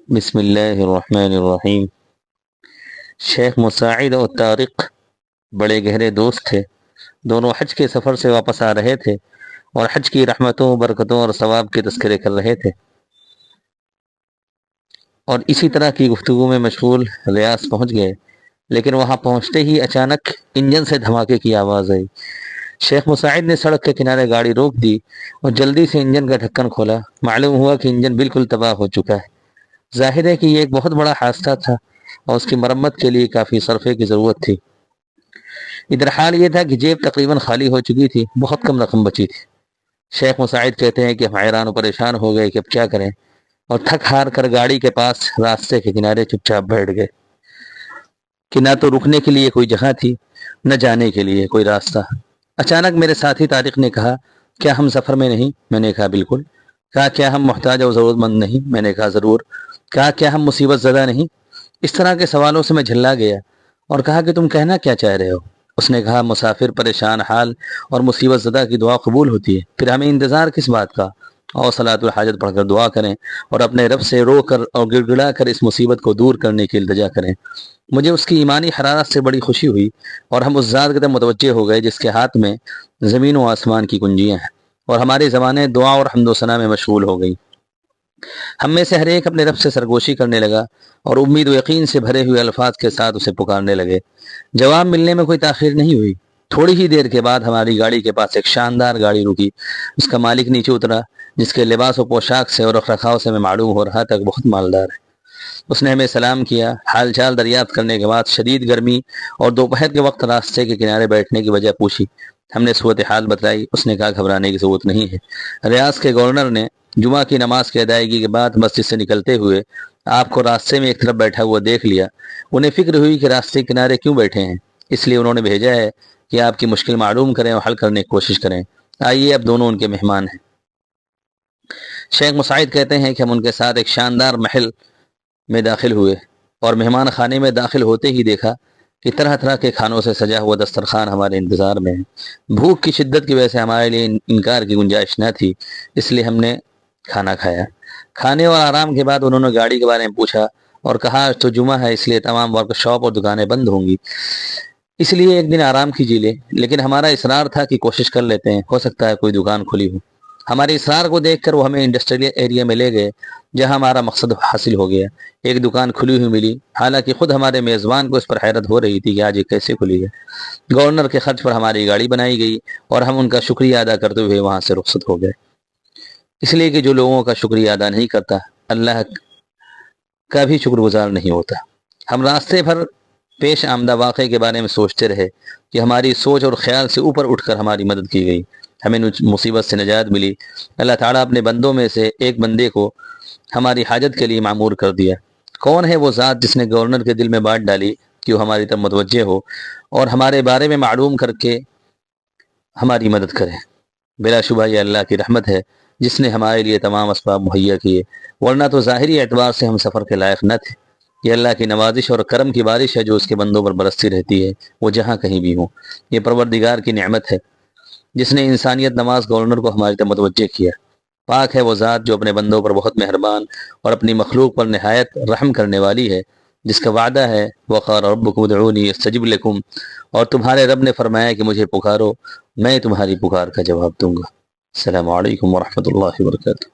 بسم اللہ الرحمن الرحیم۔ شیخ مساعد اور طارق بڑے گہرے دوست تھے۔ دونوں حج کے سفر سے واپس آ رہے تھے اور حج کی رحمتوں، برکتوں اور ثواب کے تذکرے کر رہے تھے، اور اسی طرح کی گفتگو میں مشغول ریاض پہنچ گئے۔ لیکن وہاں پہنچتے ہی اچانک انجن سے دھماکے کی آواز آئی۔ شیخ مساعد نے سڑک کے کنارے گاڑی روک دی اور جلدی سے انجن کا ڈھکن کھولا۔ معلوم ہوا کہ انجن بالکل تباہ ہو چکا ہے۔ ظاہر ہے کہ یہ ایک بہت بڑا حادثہ تھا اور اس کی مرمت کے لیے کافی صرفے کی ضرورت تھی۔ ادھر حال یہ تھا کہ جیب تقریباً خالی ہو چکی تھی، بہت کم رقم بچی تھی۔ شیخ مساعد کہتے ہیں کہ ہم حیران و پریشان ہو گئے کہ اب کیا کریں، اور تھک ہار کر گاڑی کے پاس راستے کے کنارے چپ چاپ بیٹھ گئے کہ نہ تو رکنے کے لیے کوئی جگہ تھی، نہ جانے کے لیے کوئی راستہ۔ اچانک میرے ساتھی طارق نے کہا، کیا ہم سفر میں نہیں؟ میں نے کہا بالکل۔ کہا، کیا ہم محتاج اور ضرورت مند نہیں؟ میں نے کہا ضرور۔ کہا، کیا ہم مصیبت زدہ نہیں؟ اس طرح کے سوالوں سے میں جھلا گیا اور کہا کہ تم کہنا کیا چاہ رہے ہو؟ اس نے کہا، مسافر پریشان حال اور مصیبت زدہ کی دعا قبول ہوتی ہے، پھر ہمیں انتظار کس بات کا؟ اور صلاۃ الحاجت پڑھ کر دعا کریں اور اپنے رب سے رو کر اور گڑ گڑا کر اس مصیبت کو دور کرنے کی التجا کریں۔ مجھے اس کی ایمانی حرارت سے بڑی خوشی ہوئی اور ہم اس ذات کی طرف متوجہ ہو گئے جس کے ہاتھ میں زمین و آسمان کی کنجیاں ہیں، اور ہماری زبانیں دعا اور حمد و ثنا میں مشغول ہو گئی۔ ہم میں سے ہر ایک اپنے رب سے سرگوشی کرنے لگا اور امید و یقین سے بھرے ہوئے الفاظ کے ساتھ اسے پکارنے لگے۔ جواب ملنے میں کوئی تاخیر نہیں ہوئی۔ تھوڑی ہی دیر کے بعد ہماری گاڑی کے پاس ایک شاندار گاڑی رکی۔ اس کا مالک نیچے اترا، جس کے لباس و پوشاک سے اور رکھ رکھاؤ سے میں معلوم ہو رہا تھا کہ بہت مالدار ہے۔ اس نے ہمیں سلام کیا۔ حال چال دریافت کرنے کے بعد شدید گرمی اور دوپہر کے وقت راستے کے کنارے بیٹھنے کی وجہ پوچھی۔ ہم نے صورتحال بتلائی۔ اس نے کہا، گھبرانے کی ضرورت نہیں ہے۔ ریاض کے گورنر نے جمعہ کی نماز کی ادائیگی کے بعد مسجد سے نکلتے ہوئے آپ کو راستے میں ایک طرف بیٹھا ہوا دیکھ لیا۔ انہیں فکر ہوئی کہ راستے کے کنارے کیوں بیٹھے ہیں، اس لیے انہوں نے بھیجا ہے کہ آپ کی مشکل معلوم کریں اور حل کرنے کی کوشش کریں۔ آئیے، اب دونوں ان کے مہمان ہیں۔ شیخ مساعد کہتے ہیں کہ ہم ان کے ساتھ ایک شاندار محل میں داخل ہوئے اور مہمان خانے میں داخل ہوتے ہی دیکھا کہ طرح طرح کے کھانوں سے سجا ہوا دسترخوان ہمارے انتظار میں ہے۔ بھوک کی شدت کی وجہ سے ہمارے لیے انکار کی گنجائش نہ تھی، اس لیے ہم نے کھانا کھایا۔ کھانے اور آرام کے بعد انہوں نے گاڑی کے بارے میں پوچھا اور کہا، آج تو جمعہ ہے، اس لیے تمام ورک شاپ اور دکانیں بند ہوں گی، اس لیے ایک دن آرام کیجیے۔ لیکن ہمارا اصرار تھا کہ کوشش کر لیتے ہیں، ہو سکتا ہے کوئی دکان کھلی ہو۔ ہمارے اصرار کو دیکھ کر وہ ہمیں انڈسٹریل ایریا میں لے گئے، جہاں ہمارا مقصد حاصل ہو گیا۔ ایک دکان کھلی ہوئی ملی، حالانکہ خود ہمارے میزبان کو اس پر حیرت ہو رہی تھی کہ آج یہ کیسے کھلی ہے۔ گورنر کے خرچ پر ہماری گاڑی بنائی گئی اور ہم ان کا شکریہ ادا کرتے ہوئے وہاں سے رخصت ہو گئے، اس لیے کہ جو لوگوں کا شکریہ ادا نہیں کرتا، اللہ کا بھی شکر گزار نہیں ہوتا۔ ہم راستے بھر پیش آمدہ واقعے کے بارے میں سوچتے رہے کہ ہماری سوچ اور خیال سے اوپر اٹھ کر ہماری مدد کی گئی، ہمیں مصیبت سے نجات ملی۔ اللہ تعالیٰ اپنے بندوں میں سے ایک بندے کو ہماری حاجت کے لیے معمور کر دیا۔ کون ہے وہ ذات جس نے گورنر کے دل میں بات ڈالی کہ وہ ہماری طرف متوجہ ہو اور ہمارے بارے میں معلوم کر کے ہماری مدد کرے؟ بلا شبہ یہ اللہ کی رحمت ہے جس نے ہمارے لیے تمام اسباب مہیا کیے، ورنہ تو ظاہری اعتبار سے ہم سفر کے لائق نہ تھے۔ یہ اللہ کی نوازش اور کرم کی بارش ہے جو اس کے بندوں پر برستی رہتی ہے، وہ جہاں کہیں بھی ہوں۔ یہ پروردگار کی نعمت ہے جس نے انسانیت نواز گورنر کو ہماری طرف متوجہ کیا۔ پاک ہے وہ ذات جو اپنے بندوں پر بہت مہربان اور اپنی مخلوق پر نہایت رحم کرنے والی ہے، جس کا وعدہ ہے، وقال ربکم ادعونی استجب لکم، اور تمہارے رب نے فرمایا کہ مجھے پکارو، میں تمہاری پکار کا جواب دوں گا۔ السلام علیکم ورحمۃ اللہ وبرکاتہ۔